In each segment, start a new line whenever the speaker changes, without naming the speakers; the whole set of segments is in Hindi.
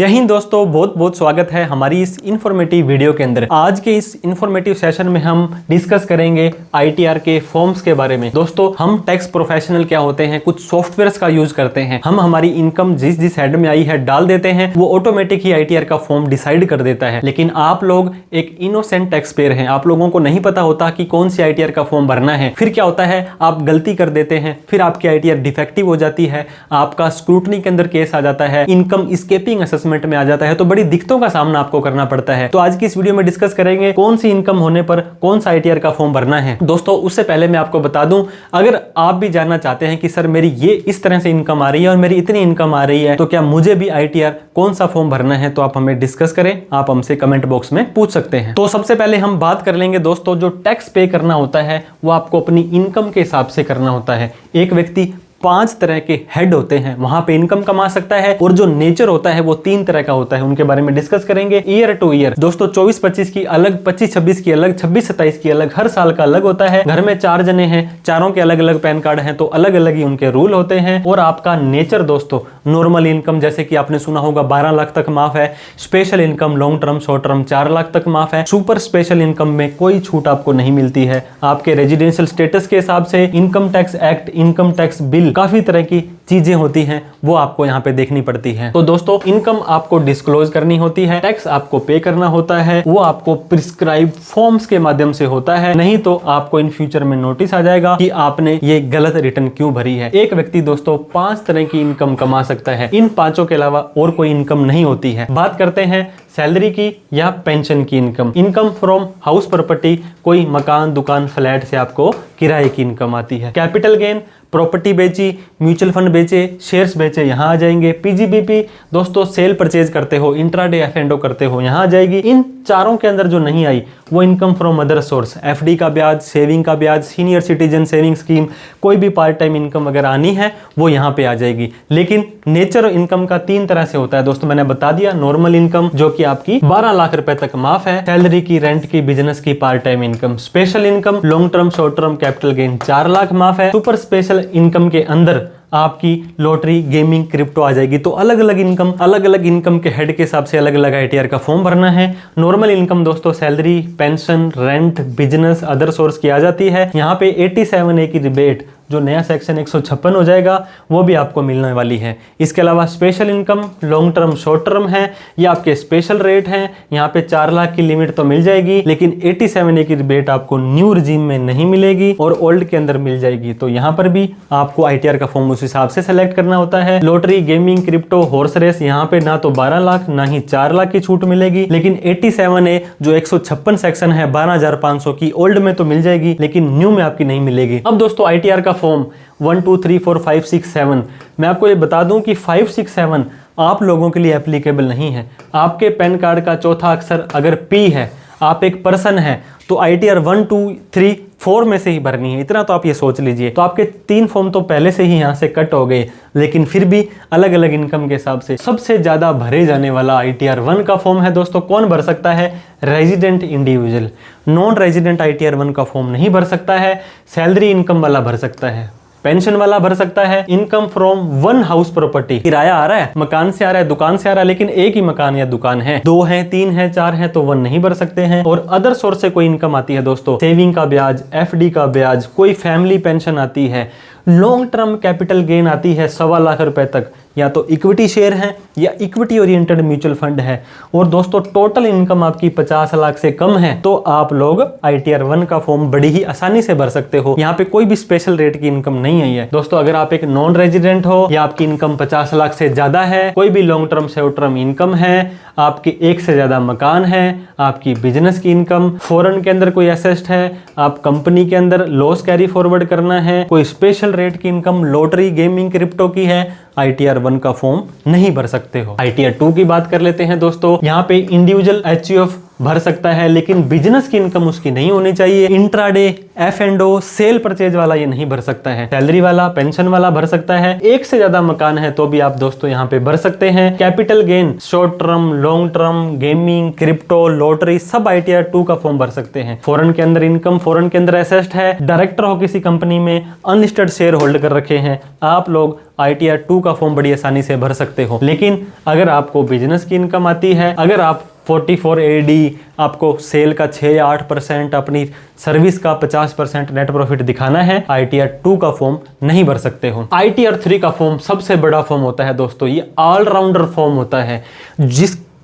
जय हिंद दोस्तों, बहुत बहुत स्वागत है हमारी इस इन्फॉर्मेटिव वीडियो के अंदर। आज के इस इन्फॉर्मेटिव सेशन में हम डिस्कस करेंगे आईटीआर के फॉर्म्स के बारे में। दोस्तों, हम टैक्स प्रोफेशनल क्या होते हैं, कुछ सॉफ्टवेयर्स का यूज करते हैं। हम हमारी इनकम जिस हेड में आई है डाल देते हैं, वो ऑटोमेटिक ही आईटीआर का फॉर्म डिसाइड कर देता है। लेकिन आप लोग एक इनोसेंट टैक्स पेयर हैं, आप लोगों को नहीं पता होता कि कौन सी आईटीआर का फॉर्म भरना है। फिर क्या होता है, आप गलती कर देते हैं, फिर आपकी आईटीआर डिफेक्टिव हो जाती है, आपका स्क्रूटनी के अंदर केस आ जाता है, इनकम एस्केपिंग असेसमेंट में आ जाता है, तो बड़ी दिक्कतों का सामना आपको करना पड़ता है। तो आज की इस वीडियो में डिस्कस करेंगे कौन सी इनकम होने पर कौन सा आईटीआर का फॉर्म भरना है। दोस्तों, उससे पहले मैं आपको बता दूं, अगर आप भी जानना चाहते हैं कि सर मेरी ये इस तरह से इनकम आ रही है और मेरी इतनी इनकम आ रही है, तो क्या मुझे भी आईटीआर कौन सा फॉर्म भरना है, तो आप हमें डिस्कस करें, आप हमसे कमेंट बॉक्स में पूछ सकते हैं। तो सबसे पहले हम बात कर लेंगे दोस्तों, जो टैक्स पे करना होता है वो आपको अपनी इनकम के हिसाब से करना होता है। एक व्यक्ति 5 तरह के हेड होते हैं, वहां पे इनकम कमा सकता है, और जो नेचर होता है वो 3 तरह का होता है, उनके बारे में डिस्कस करेंगे ईयर टू ईयर। दोस्तों, 24-25 की अलग, 25-26 की अलग, 26-27 की अलग, हर साल का अलग होता है। घर में 4 जने हैं, चारों के अलग अलग पैन कार्ड हैं, तो अलग अलग ही उनके रूल होते हैं। और आपका नेचर दोस्तों, नॉर्मल इनकम जैसे कि आपने सुना होगा 12 लाख तक माफ है, special income long term short term 4 lakh तक माफ है, सुपर स्पेशल इनकम में कोई छूट आपको नहीं मिलती है। आपके रेजिडेंशियल स्टेटस के हिसाब से income tax act, income tax bill, काफी तरह की चीजें होती हैं, वो आपको यहाँ पे देखनी पड़ती है। तो दोस्तों, इनकम आपको डिस्क्लोज करनी होती है, टैक्स आपको पे करना होता है, वो आपको प्रिस्क्राइब फॉर्म्स के माध्यम से होता है, नहीं तो आपको इन फ्यूचर में नोटिस आ जाएगा कि आपने ये गलत रिटर्न क्यों भरी है। एक व्यक्ति दोस्तों 5 तरह की इनकम कमा सकता है, इन 5 के अलावा और कोई इनकम नहीं होती है। बात करते हैं सैलरी की या पेंशन की income. Income from house property, कोई मकान, दुकान, फ्लैट से आपको किराए की इनकम आती है। कैपिटल गेन, प्रॉपर्टी बेची, म्यूचुअल फंड बेचे, शेयर्स बेचे, यहाँ आ जाएंगे। पीजीबीपी दोस्तों, सेल परचेज करते हो, इंट्राडे एफ&ओ करते हो, यहाँ आ जाएगी। इन चारों के अंदर जो नहीं आई वो income from other source, FD का ब्याज, सेविंग का ब्याज, सीनियर सिटीजन सेविंग स्कीम, कोई भी पार्ट टाइम इनकम अगर आनी है वो यहाँ पे आ जाएगी। लेकिन नेचर इनकम का 3 तरह से होता है दोस्तों, मैंने बता दिया। नॉर्मल इनकम जो कि आपकी 12 लाख रुपए तक माफ है, सैलरी की, रेंट की, बिजनेस की, part time income. Special income long term short term capital gain 4 lakh माफ है। सुपर स्पेशल इनकम के अंदर आपकी लॉटरी, गेमिंग, क्रिप्टो आ जाएगी। तो अलग अलग इनकम के हेड के हिसाब से अलग अलग आईटीआर का फॉर्म भरना है। नॉर्मल इनकम दोस्तों salary, pension, rent, business, other source की आ जाती है। यहाँ पे 87A की रिबेट, जो नया सेक्शन 156 हो जाएगा, वो भी आपको मिलने वाली है। इसके अलावा special income long term short term है, ये आपके स्पेशल रेट हैं। यहाँ पे 4 लाख की लिमिट तो मिल जाएगी, लेकिन 87A की रिबेट आपको न्यू रिजीम में नहीं मिलेगी और ओल्ड के अंदर मिल जाएगी। तो यहाँ पर भी आपको आईटीआर का फॉर्म उस हिसाब से सेलेक्ट करना होता है। Lottery, gaming, crypto, horse race, यहाँ पे ना तो 12 लाख ना ही 4 लाख की छूट मिलेगी, लेकिन 87A जो 156 सेक्शन है 12,500 की, ओल्ड में तो मिल जाएगी, लेकिन न्यू में आपकी नहीं मिलेगी। अब दोस्तों, आईटीआर का फॉर्म 1 2 3 4 5 6 7, मैं आपको ये बता दूं कि 5 6 7 आप लोगों के लिए एप्लीकेबल नहीं है। आपके पैन कार्ड का चौथा अक्षर अगर P है, आप एक पर्सन है, तो आईटीआर 1 2 3 4 में से ही भरनी है, इतना तो आप ये सोच लीजिए। तो आपके 3 फॉर्म तो पहले से ही यहाँ से कट हो गए, लेकिन फिर भी अलग अलग इनकम के हिसाब से सबसे ज्यादा भरे जाने वाला आईटीआर 1 का फॉर्म है दोस्तों। कौन भर सकता है? Resident individual. Non resident ITR 1 का फॉर्म नहीं भर सकता है। सैलरी इनकम वाला भर सकता है, पेंशन वाला भर सकता है, इनकम फ्रॉम 1 हाउस प्रॉपर्टी, किराया आ रहा है, मकान से आ रहा है, दुकान से आ रहा है, लेकिन एक ही मकान या दुकान है, 2 है, 3 है, 4 है, तो 1 नहीं भर सकते हैं। और अदर सोर्स से कोई इनकम आती है दोस्तों, सेविंग का ब्याज, एफडी का ब्याज, कोई फैमिली पेंशन आती है, लॉन्ग टर्म कैपिटल गेन आती है 1.25 लाख रुपए तक, या तो इक्विटी शेयर है या इक्विटी ओरिएंटेड म्यूचुअल फंड है, और दोस्तों टोटल इनकम आपकी 50 लाख से कम है, तो आप लोग आईटीआर 1 का फॉर्म बड़ी ही आसानी से भर सकते हो। यहाँ पे कोई भी स्पेशल रेट की इनकम नहीं आई है दोस्तों। अगर आप एक नॉन रेजिडेंट हो या आपकी इनकम 50 लाख से ज्यादा है, कोई भी long term short term income है, आपकी 1 से ज्यादा मकान है, आपकी बिजनेस की इनकम, फॉरेन के अंदर कोई एसेट है, आप कंपनी के अंदर लॉस कैरी फॉरवर्ड करना है, कोई स्पेशल रेट की इनकम लॉटरी, गेमिंग, क्रिप्टो की है, आईटीआर 1 का फॉर्म नहीं भर सकते हो। आईटीआर 2 की बात कर लेते हैं दोस्तों। यहाँ पे इंडिविजुअल एचयूएफ भर सकता है, लेकिन बिजनेस की इनकम उसकी नहीं होनी चाहिए। इंट्राडे, F&O, सेल परचेज वाला ये नहीं भर सकता है। सैलरी वाला, पेंशन वाला भर सकता है। एक से ज्यादा मकान है तो भी आप दोस्तों यहाँ पे भर सकते हैं। Capital gain, short term, long term, gaming, crypto, lottery, सब ITR 2 का फॉर्म भर सकते हैं। फॉरेन के अंदर इनकम, फॉरेन के अंदर एसेट है, डायरेक्टर हो किसी कंपनी में, अनलिस्टेड शेयर होल्ड कर रखे हैं, आप लोग ITR 2 का फॉर्म बड़ी आसानी से भर सकते हो। लेकिन अगर आपको बिजनेस की इनकम आती है, अगर आप 44AD, आपको सेल का 6 या 8%, अपनी सर्विस का 50% नेट प्रॉफिट दिखाना है, ITR 2 का फॉर्म नहीं भर सकते हो। ITR 3 का फॉर्म सबसे बड़ा फॉर्म होता है दोस्तों, ये ऑलराउंडर फॉर्म होता है।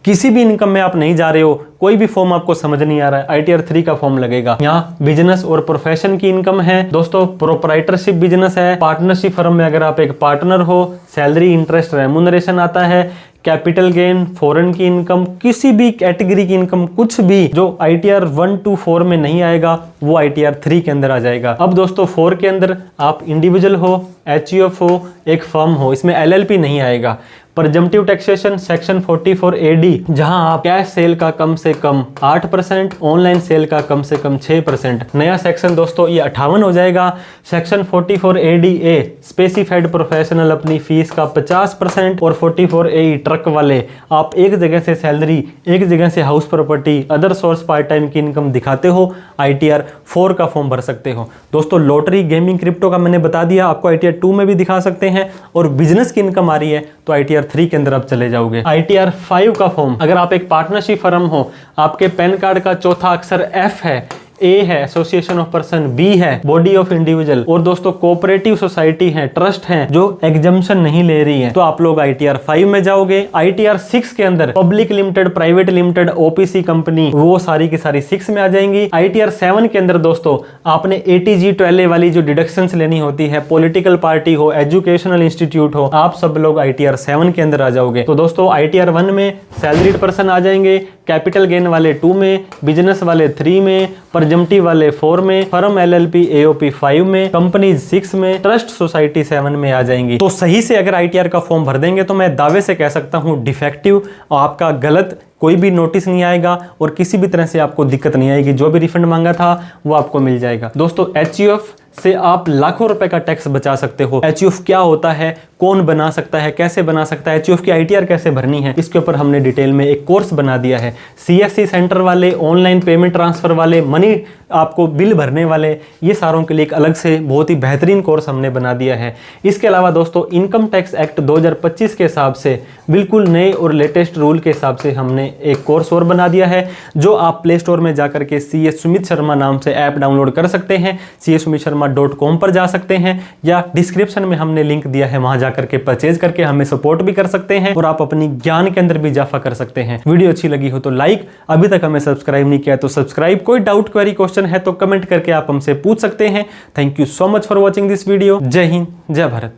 किसी भी इनकम में आप नहीं जा रहे हो, कोई भी फॉर्म आपको समझ नहीं आ रहा है, ITR 3 का फॉर्म लगेगा। यहाँ बिजनेस और प्रोफेशन की इनकम है दोस्तों, प्रोप्राइटरशिप बिजनेस है, पार्टनरशिप फर्म में अगर आप एक पार्टनर हो, सैलरी, इंटरेस्ट, रेमुनरेशन आता है, कैपिटल गेन, फॉरेन की इनकम, किसी भी कैटेगरी की इनकम, कुछ भी जो ITR 1 to 4 में नहीं आएगा वो ITR 3 के अंदर आ जाएगा। अब दोस्तों 4 के अंदर आप इंडिविजुअल हो, HUF हो, एक फर्म हो, इसमें LLP नहीं आएगा। परजम्पटिव टैक्सेशन सेक्शन 44AD, जहां आप कैश सेल का कम से कम 8%, ऑनलाइन सेल का कम से कम 6%। नया सेक्शन दोस्तों ये 58 हो जाएगा। सेक्शन 44ADA, स्पेसिफाइड प्रोफेशनल अपनी फीस का 50%, और 44AE ट्रक वाले आप एक जगह से सैलरी, एक जगह से house property, other source part time की इनकम दिखाते हो, ITR 4 का फॉर्म भर सकते हो। दोस्तों लॉटरी, गेमिंग, क्रिप्टो का मैंने बता दिया, आपको ITR 2 में भी दिखा सकते हैं, और बिजनेस की इनकम आ रही है तो ITR 3 के अंदर आप चले जाओगे। ITR 5 का फॉर्म, अगर आप एक पार्टनरशिप फर्म हो, आपके पैन कार्ड का चौथा अक्षर F है, A है एसोसिएशन ऑफ पर्सन, B है बॉडी ऑफ इंडिविजुअल, और दोस्तों कोऑपरेटिव सोसाइटी है, ट्रस्ट है जो एग्जम्पशन नहीं ले रही है, तो आप लोग ITR 5 में जाओगे। ITR 6 के अंदर public limited, private limited, OPC company, वो सारी की सारी 6 में आ जाएंगी। ITR 7 के अंदर दोस्तों आपने ATG 12 वाली जो डिडक्शंस लेनी होती है, पॉलिटिकल पार्टी हो, एजुकेशनल इंस्टीट्यूट हो, आप सब लोग ITR 7 के अंदर आ जाओगे। तो दोस्तों ITR 1 में सैलरीड पर्सन आ जाएंगे, कैपिटल गेन वाले 2 में, बिजनेस वाले 3 में, परजम्पटिव वाले 4 में, फर्म LLP AOP 5 में, कंपनी 6 में, ट्रस्ट सोसाइटी 7 में आ जाएंगी। तो सही से अगर ITR का फॉर्म भर देंगे तो मैं दावे से कह सकता हूं डिफेक्टिव, और आपका गलत कोई भी नोटिस नहीं आएगा और किसी भी तरह से आपको दिक्कत नहीं आएगी। जो भी रिफंड मांगा था वो आपको मिल जाएगा। दोस्तों HUF से आप लाखों रुपए का टैक्स बचा सकते हो। HUF क्या होता है, कौन बना सकता है, कैसे बना सकता है, HUF की ITR कैसे भरनी है, इसके ऊपर हमने डिटेल में एक कोर्स बना दिया है। CSC सेंटर वाले, ऑनलाइन पेमेंट ट्रांसफर वाले, मनी आपको बिल भरने वाले, ये सारों के लिए एक अलग से बहुत ही बेहतरीन कोर्स हमने बना दिया है। इसके अलावा दोस्तों इनकम टैक्स एक्ट 2025 के हिसाब से बिल्कुल नए और लेटेस्ट रूल के हिसाब से हमने एक कोर्स और बना दिया है, जो आप प्ले स्टोर में जाकर के CS सुमित शर्मा नाम से ऐप डाउनलोड कर सकते हैं। cssumitSharma.com पर जा सकते हैं, या डिस्क्रिप्शन में हमने लिंक दिया है, वहां जाकर के परचेज करके हमें सपोर्ट भी कर सकते हैं, और आप अपनी ज्ञान के अंदर भी इजाफा कर सकते हैं। वीडियो अच्छी लगी हो तो लाइक, अभी तक हमें सब्सक्राइब नहीं किया तो सब्सक्राइब। कोई डाउट, क्वेरी, क्वेश्चन है तो कमेंट करके आप हमसे पूछ सकते हैं। Thank you so much for watching this video. जय हिंद, जय भारत।